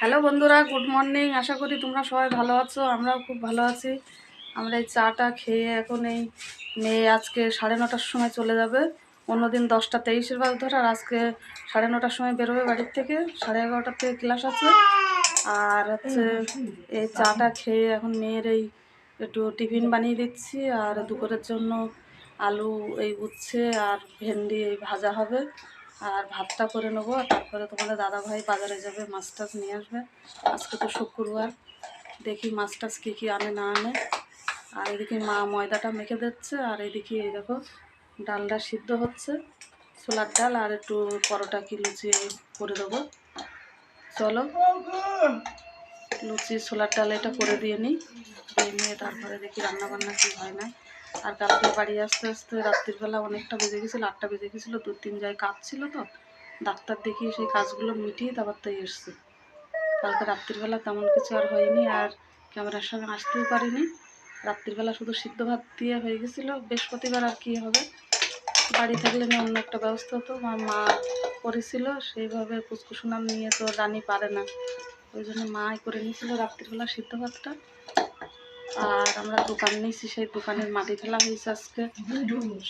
Hello বন্ধুরা, good morning. আশা করি তোমরা সবাই ভালো আছো, আমরাও খুব ভালো আছি। আমরা এই চাটা খেয়ে এখন এই মেয়ে আজকে 9:30টার সময় চলে যাবে। অন্যদিন 10টা 23 বাস ধরে, আর আজকে 9:30টার সময় বেরোবে বাড়ির থেকে। 11:30টার থেকে ক্লাস আছে। আর হচ্ছে এই চাটা খেয়ে এখন মেয়ের এই একটু টিফিন বানিয়ে দিচ্ছি। আর দুপুরের জন্য আলু এই উচ্ছে আর ভেন্ডি এই ভাজা হবে। আর ভাতটা করে নেবো। তারপরে তোমাদের দাদাভাই বাজারে যাবে, মাছ টাছ নিয়ে আসবে। আজকে তো শুক্রবার, দেখি মাছ টাছ কী কী আনে না আনে। আর এদিকে মা ময়দাটা মেখে দিচ্ছে। আর এদিকে এই দেখো ডালটা সিদ্ধ হচ্ছে, ছোলার ডাল। আর একটু পরোটা কি লুচি করে দেবো। চলো লুচি ছোলার ডাল এটা করে দিয়ে নিই, নিয়ে তারপরে দেখি রান্নাবান্না কী হয় না। আর কালকে বাড়ি আসতে আসতে রাত্রিবেলা অনেকটা বেজে গেছিলো, 8টা বেজে গেছিলো। 2-3 জায়গায় কাজ ছিল, তো ডাক্তার দেখিয়ে সেই কাজগুলো মিটিয়ে তারপর তো এসছি। কালকে রাত্রিবেলা তেমন কিছু আর হয়নি, আর ক্যামেরার সঙ্গে আসতেও পারিনি। রাত্রিবেলা শুধু সিদ্ধ ভাত দিয়ে হয়ে গেছিলো। বৃহস্পতিবার আর কী হবে, বাড়ি থাকলে না অন্য একটা ব্যবস্থা হতো। আমার মা করেছিল সেইভাবে, কুচকুসুনাম নিয়ে তো রানী পারে না, ওই জন্য মাই করে নিয়েছিল রাত্রিবেলা সিদ্ধ ভাতটা। আর আমরা দোকান নিয়েছি, সেই দোকানের মাটি ফেলা হয়েছে আজকে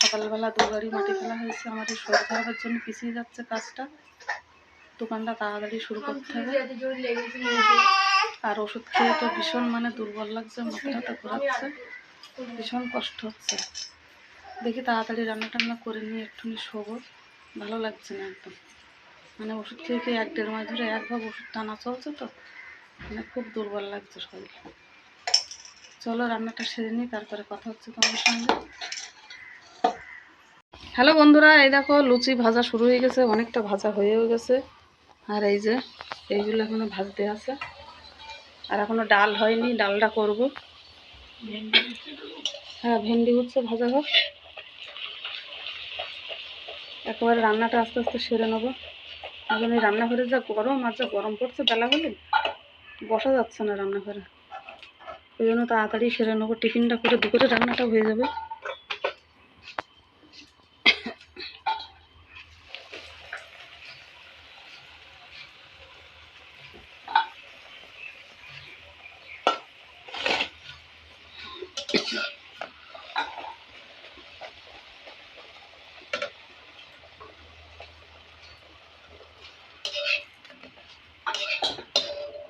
সকালবেলা। 2 গাড়ি মাটি ফেলা হয়েছে। আমার এই শরীর খারাপের জন্য পিছিয়ে যাচ্ছে কাজটা। দোকানটা তাড়াতাড়ি শুরু করতে হবে। আর ওষুধ খেয়ে তো ভীষণ দুর্বল লাগছে, মাথাটা ঘোরাচ্ছে, ভীষণ কষ্ট হচ্ছে। দেখি তাড়াতাড়ি রান্না টান্না করে নিয়ে একটুখানি শোবো, ভালো লাগছে না একদম। ওষুধ খেয়ে খেয়ে 1-1.5 মাস ধরে একভাবে ওষুধ টানা চলছে, তো খুব দুর্বল লাগছে শরীর। চলো রান্নাটা সেরে নিই, তারপরে কথা হচ্ছে তোমাদের সঙ্গে। হ্যালো বন্ধুরা, এই দেখো লুচি ভাজা শুরু হয়ে গেছে, অনেকটা ভাজা হয়েও গেছে। আর এই যে এইগুলো এখনো ভাজতে আছে। আর এখনো ডাল হয়নি, ডালটা করব। হ্যাঁ, ভেন্ডি হচ্ছে, ভাজা হোক। একেবারে রান্নাটা আস্তে আস্তে সেরে নেবো। এখন এই রান্নাঘরে যা গরম, আর যা গরম পড়ছে বেলা হলে বসা যাচ্ছে না রান্নাঘরে। ওই জন্য তাড়াতাড়ি সেরে নেবো, টিফিনটা করে দুপুরে রান্নাটা হয়ে যাবে।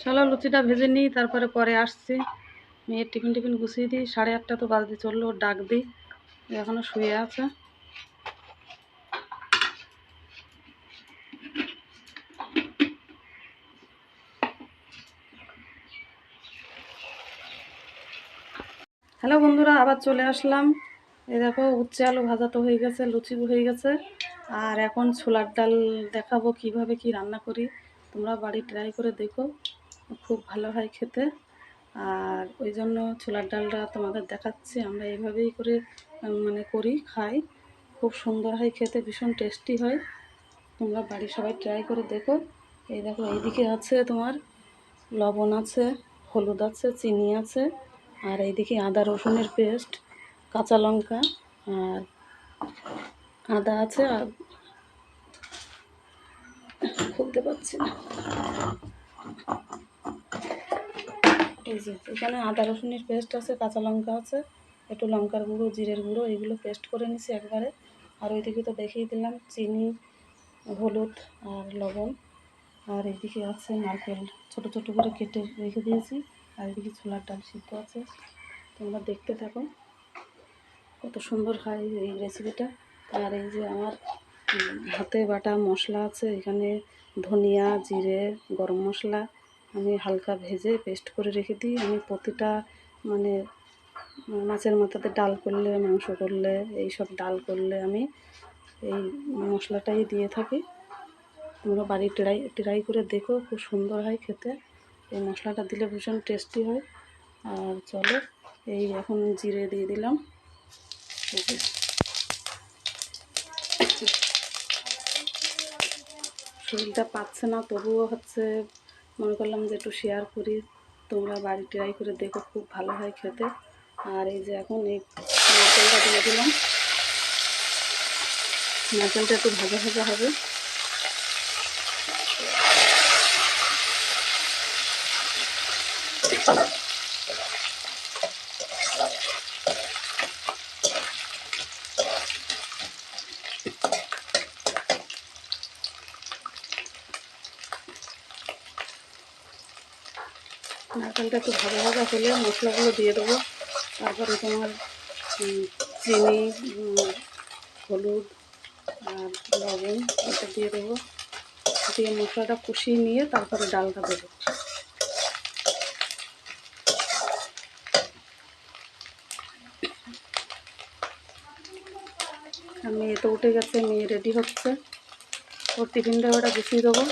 চলো লুচিটা ভেজে নিই, তারপরে পরে আসছি। মেয়ের টিফিন গুছিয়ে দিই। 8:30 তো বাজতে চললো, ডাক দিই, এখনও শুয়ে আছে। হ্যালো বন্ধুরা, আবার চলে আসলাম। এই দেখো উচ্ছে আলু ভাজা তো হয়ে গেছে, লুচি হয়ে গেছে। আর এখন ছোলার ডাল দেখাবো কিভাবে কি রান্না করি। তোমরা বাড়ি ট্রাই করে দেখো, খুব ভালো হয় খেতে। আর ওই জন্য ছোলার ডালটা তোমাদের দেখাচ্ছি। আমরা এইভাবেই করে করি, খাই। খুব সুন্দর হয় খেতে, ভীষণ টেস্টি হয়। তোমরা বাড়ির সবাই ট্রাই করে দেখো। এই দেখো এইদিকে আছে তোমার লবণ আছে, হলুদ আছে, চিনি আছে। আর এইদিকে আদা রসুনের পেস্ট, কাঁচা লঙ্কা আর আদা আছে। আর খুলতে পারছি না, এই যে এখানে আদা রসুনের পেস্ট আছে, কাঁচা লঙ্কা আছে, একটু লঙ্কার গুঁড়ো, জিরের গুঁড়ো, এইগুলো পেস্ট করে নিছি একবারে। আর ওইদিকে তো দেখিয়ে দিলাম চিনি, হলুদ আর লবণ। আর এইদিকে আছে নারকেল, ছোট ছোট করে কেটে রেখে দিয়েছি। আর এদিকে ছোলার ডাল সিদ্ধ আছে। তোমরা দেখতে থাকো, কত সুন্দর হয় এই রেসিপিটা। আর এই যে আমার হাতে বাটা মশলা আছে, এখানে ধনিয়া, জিরে, গরম মশলা আমি হালকা ভেজে পেস্ট করে রেখে দিই। আমি প্রতিটা মাছের মাথাতে ডাল করলে, মাংস করলে, এইসব ডাল করলে আমি এই মশলাটাই দিয়ে থাকি। তোমরা বাড়ি ট্রাই করে দেখো, খুব সুন্দর হয় খেতে। এই মশলাটা দিলে ভীষণ টেস্টি হয়। আর চলো এই এখন জিরে দিয়ে দিলাম। শরীরটা পাচ্ছে না, তবুও মনে করলাম যে একটু শেয়ার করি। তোমরা বাড়ি ট্রাই করে দেখো, খুব ভালো হয় খেতে। আর এই যে এখন এই নারকেলটা দিয়ে দিলাম। নারকেলটা একটু ভাজা ভাজা হবে। নারকেলটা একটু ভাজা ভাজা হলে মশলাগুলো দিয়ে দেবো। তারপরে তোমার চিনি, হলুদ আর লবণ এটা দিয়ে দেবো। দিয়ে মশলাটা কষিয়ে নিয়ে তারপরে ডালটা দেবো। আর মেয়ে তো উঠে গেছে, মেয়ে রেডি হচ্ছে, ওর টিফিনটা ওটা গুছিয়ে দেবো।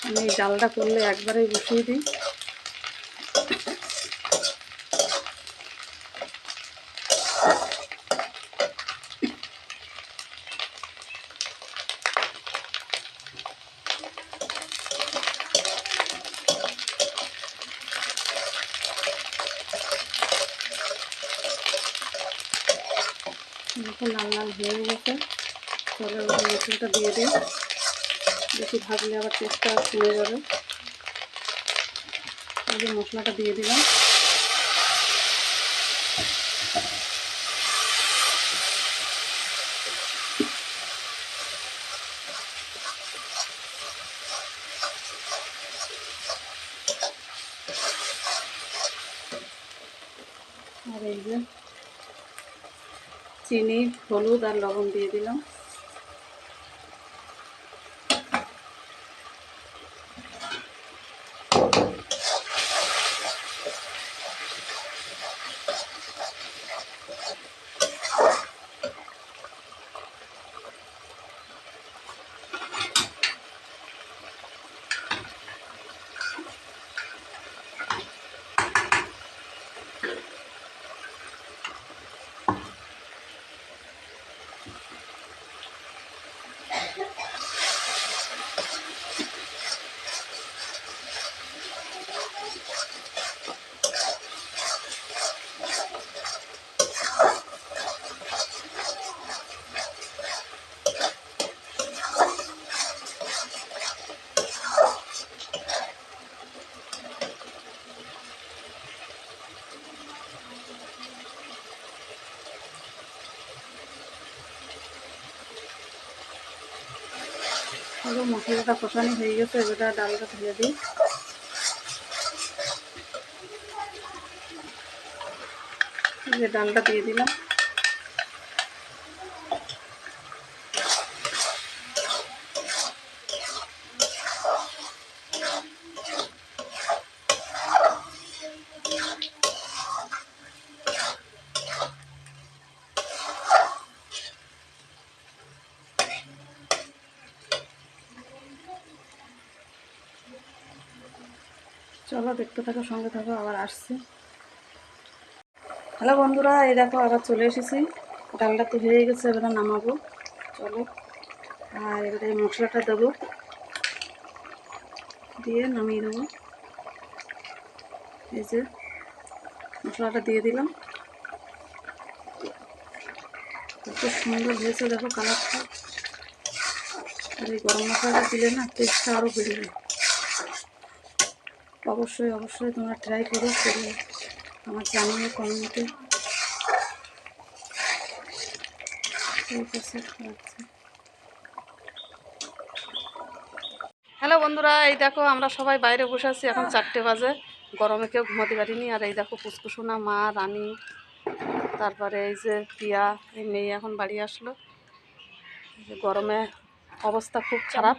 আমি এই ডালটা করলে একবারেই বসিয়ে দিই। এখন লাল লাল হয়ে গেছে, চলে মশলাটা দিয়ে দিই। বেশি ভাজলে আবার টেস্টটা কমে যাবে। এই মশলাটা দিয়ে দিলাম। আর এই যে চিনি, হলুদ আর লবণ দিয়ে দিলাম। মশলাটা কষানো হয়ে গেছে, এবার ডালটা ঢেলে দিই। যে ডালটা দিয়ে দিলাম। চলো দেখতে থাকো, সঙ্গে থাকো, আবার আসছি। হ্যালো বন্ধুরা, এই দেখো আবার চলে এসেছি। ডালটা তো হয়ে গেছে, এবারে নামাবো। চলো, আর এবারে এই মশলাটা দেবো, দিয়ে নামিয়ে দেবো। এই যে মশলাটা দিয়ে দিলাম। কত সুন্দর হয়েছে দেখো কালারটা। আর এই গরম মশলাটা দিলে না টেস্টটা আরও বেড়ে যায়। অবশ্যই অবশ্যই তোমরা ট্রাই করো, করে আমার জানিয়ে কমেন্টে। হ্যালো বন্ধুরা, এই দেখো আমরা সবাই বাইরে বসে আছি, এখন 4টে বাজে। গরমে কেউ ঘুমাতে পারিনি। আর এই দেখো পুচকুসোনা, মা, রানী, তারপরে এই যে পিয়া, এই মেয়ে এখন বাড়ি আসলো। গরমে অবস্থা খুব খারাপ,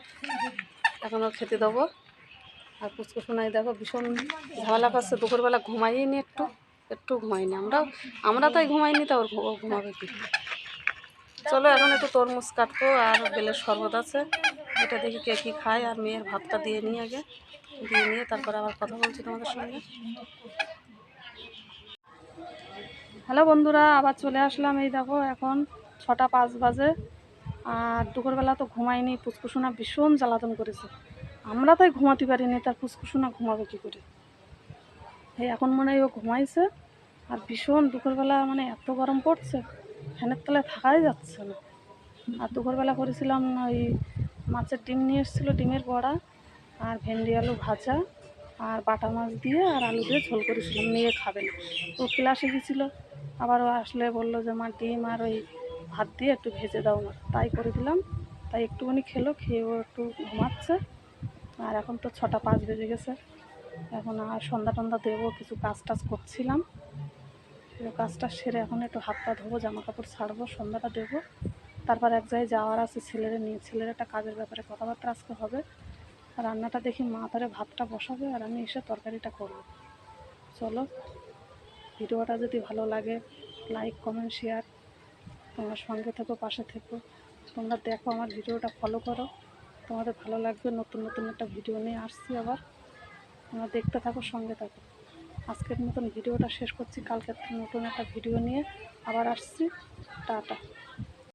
এখনও খেতে দেবো। আর পুচকুসোনাই দেখো ভীষণ ঝামেলা পাচ্ছে, দুপুরবেলা ঘুমাইনি, একটু ঘুমাইনি। আমরা তাই ঘুমাইনি, তা ওর ঘুমাবে কি। চলো এখন একটু তরমুজ কাটবো, আর বেলের শরবত আছে, এটা দেখি কে কী খায়। আর মেয়ের ভাতটা দিয়ে নিই, আগে দিয়ে নিয়ে তারপরে আবার কথা বলছি তোমাদের সঙ্গে। হ্যালো বন্ধুরা, আবার চলে আসলাম। এই দেখো এখন 6টা 5 বাজে। আর দুপুরবেলা তো ঘুমাইনি, পুচকুসোনা ভীষণ জ্বালাতন করেছে। আমরা তাই ঘুমাতে পারিনি, তার পুচকুসোনা ঘুমাবে কী করে। এই এখন মনে হয় ও ঘুমাইছে। আর ভীষণ দুপুরবেলা মানে এত গরম পড়ছে, ফ্যানের তলায় থাকাই যাচ্ছে না। আর দুপুরবেলা করেছিলাম ওই মাছের ডিম নিয়ে এসেছিলো, ডিমের বড়া আর ভেন্ডি আলু ভাজা আর বাটা মাছ দিয়ে আর আলু দিয়ে ঝোল করেছিলাম। মেয়ে খাবে না, ও ক্লাসে গেছিলো, আবার ও আসলে বললো যে মা ডিম আর ওই ভাত দিয়ে একটু ভেজে দাও না, তাই করে দিলাম। তাই একটুখানি খেলো, খেয়ে ও একটু ঘুমাচ্ছে। আর এখন তো 6টা 5 বেজে গেছে, এখন আর সন্ধ্যা টন্ধা দেবো, কিছু কাজ টাজ করছিলাম। কাজটা সেরে এখন একটু হাত পা ধোবো, জামা কাপড় ছাড়বো, সন্ধ্যাটা দেবো। তারপর এক জায়গায় যাওয়ার আছে ছেলেরা নিয়ে, ছেলের একটা কাজের ব্যাপারে কথাবার্তা আজকে হবে। আর রান্নাটা দেখি মা ধরে ভাতটা বসাবে আর আমি এসে তরকারিটা করব। চলো, ভিডিওটা যদি ভালো লাগে লাইক কমেন্ট শেয়ার, তোমার সঙ্গে থেকো, পাশে থেকো, তোমরা দেখো আমার ভিডিওটা ফলো করো, তোমাদের ভালো লাগবে। নতুন নতুন একটা ভিডিও নিয়ে আসছি আবার, তোমরা দেখতে থাকো, সঙ্গে থাকো। আজকের মতন ভিডিওটা শেষ করছি, কালকে নতুন একটা ভিডিও নিয়ে আবার আসছি। টাটা।